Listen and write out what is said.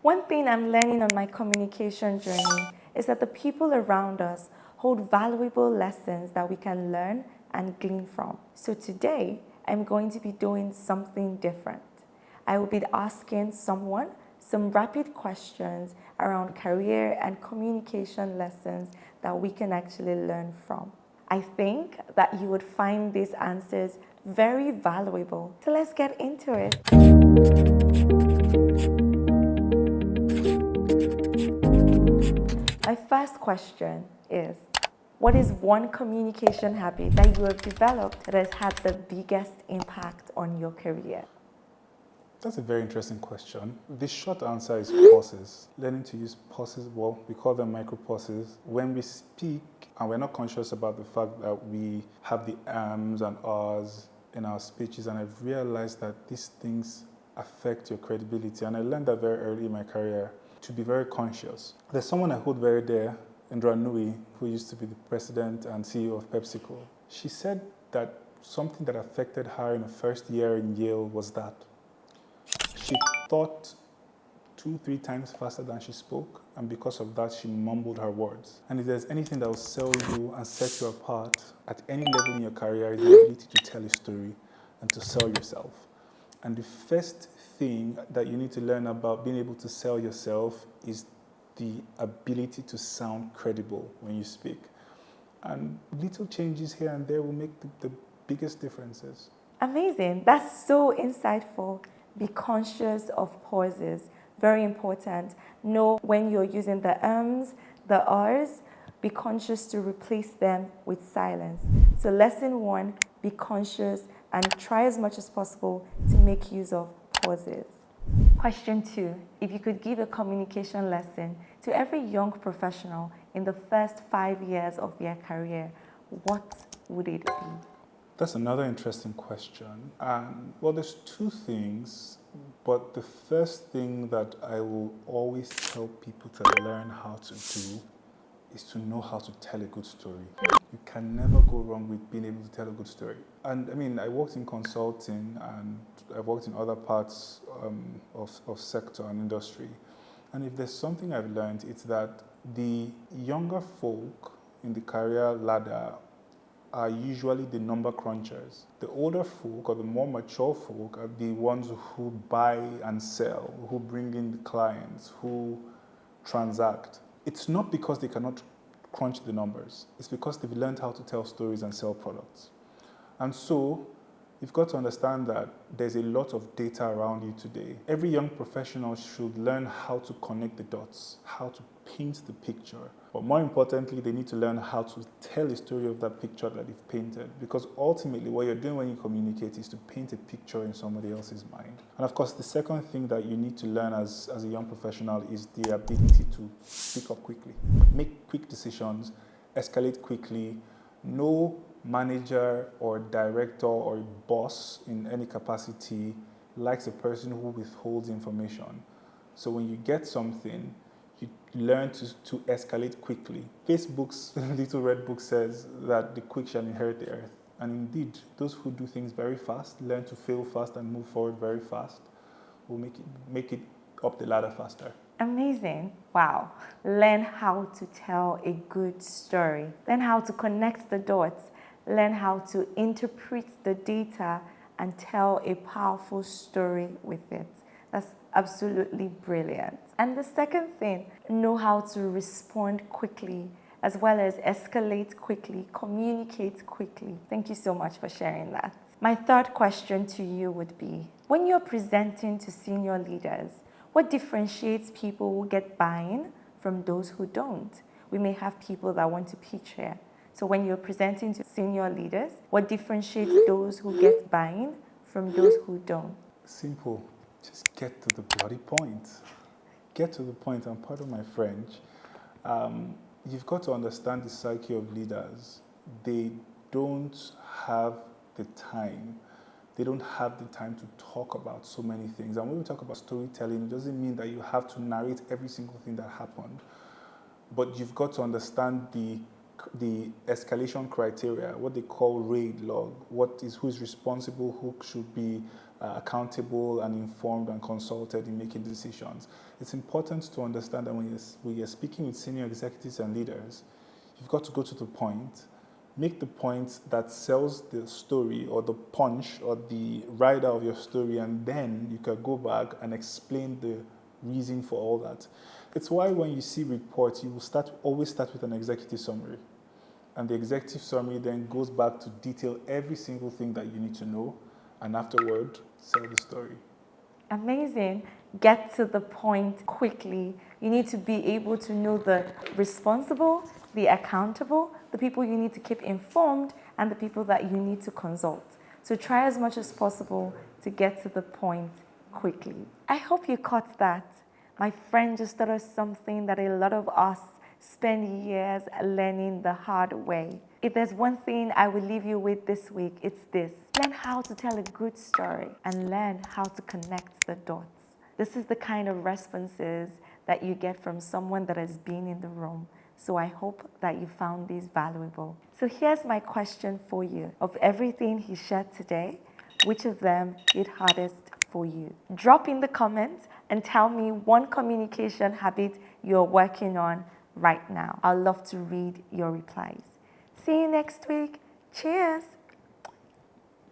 One thing I'm learning on my communication journey is that the people around us hold valuable lessons that we can learn and glean from. So today, I'm going to be doing something different. I will be asking someone some rapid questions around career and communication lessons that we can actually learn from. I think that you would find these answers very valuable. So let's get into it. My first question is, what is one communication habit that you have developed that has had the biggest impact on your career? That's a very interesting question. The short answer is pauses. Learning to use pauses, well, we call them micro pauses. When we speak and we're not conscious about the fact that we have the ums and ahs in our speeches, and I've realized that these things affect your credibility. And I learned that very early in my career, to be very conscious. There's someone I hold very dear, Indra Nui, who used to be the president and CEO of PepsiCo. She said that something that affected her in the first year in Yale was that she thought 2-3 times faster than she spoke, and because of that, she mumbled her words. And if there's anything that will sell you and set you apart at any level in your career, is the ability to tell a story and to sell yourself. And the first thing that you need to learn about being able to sell yourself is the ability to sound credible when you speak. And little changes here and there will make the biggest differences. Amazing. That's so insightful. Be conscious of pauses. Very important. Know when you're using the ums, the rs. Be conscious to replace them with silence. So lesson 1, be conscious and try as much as possible to make use of pauses. Question 2, if you could give a communication lesson to every young professional in the first 5 years of their career, what would it be? That's another interesting question. Well, there's 2 things, but the first thing that I will always tell people to learn how to do is to know how to tell a good story. You can never go wrong with being able to tell a good story. And I mean, I worked in consulting and I've worked in other parts of sector and industry. And if there's something I've learned, it's that the younger folk in the career ladder are usually the number crunchers. The older folk or the more mature folk are the ones who buy and sell, who bring in the clients, who transact. It's not because they cannot crunch the numbers. It's because they've learned how to tell stories and sell products. And so you've got to understand that there's a lot of data around you today. Every young professional should learn how to connect the dots, how to paint the picture. But more importantly, they need to learn how to tell a story of that picture that they've painted. Because ultimately, what you're doing when you communicate is to paint a picture in somebody else's mind. And of course, the second thing that you need to learn as a young professional is the ability to speak up quickly, make quick decisions, escalate quickly. No manager or director or boss in any capacity likes a person who withholds information. So when you get something, you learn to escalate quickly. Facebook's little red book says that the quick shall inherit the earth. And indeed, those who do things very fast, learn to fail fast and move forward very fast, will make it up the ladder faster. Amazing. Wow. Learn how to tell a good story. Learn how to connect the dots. Learn how to interpret the data and tell a powerful story with it. That's absolutely brilliant. And the second thing, know how to respond quickly as well as escalate quickly, communicate quickly. Thank you so much for sharing that. My third question to you would be, when you're presenting to senior leaders, what differentiates people who get buy-in from those who don't? We may have people that want to pitch here. So when you're presenting to senior leaders, what differentiates those who get buy-in from those who don't? Simple. Just get to the bloody point. Get to the point, and pardon my French. You've got to understand the psyche of leaders. They don't have the time. They don't have the time to talk about so many things. And when we talk about storytelling, it doesn't mean that you have to narrate every single thing that happened. But you've got to understand the escalation criteria, what they call RAID log, who is responsible, who should be accountable and informed and consulted in making decisions. It's important to understand that when you're speaking with senior executives and leaders, you've got to go to the point, make the point that sells the story or the punch or the rider of your story, and then you can go back and explain the reason for all that. It's why when you see reports, you will always start with an executive summary. And the executive summary then goes back to detail every single thing that you need to know, and afterward, sell the story. Amazing. Get to the point quickly. You need to be able to know the responsible, the accountable, the people you need to keep informed, and the people that you need to consult. So try as much as possible to get to the point quickly. I hope you caught that. My friend just thought of something that a lot of us spend years learning the hard way. If there's one thing I will leave you with this week, it's this. Learn how to tell a good story and learn how to connect the dots. This is the kind of responses that you get from someone that has been in the room. So I hope that you found these valuable. So here's my question for you. Of everything he shared today, which of them hit hardest for you? Drop in the comments and tell me one communication habit you're working on right now. I'd love to read your replies. See you next week. Cheers.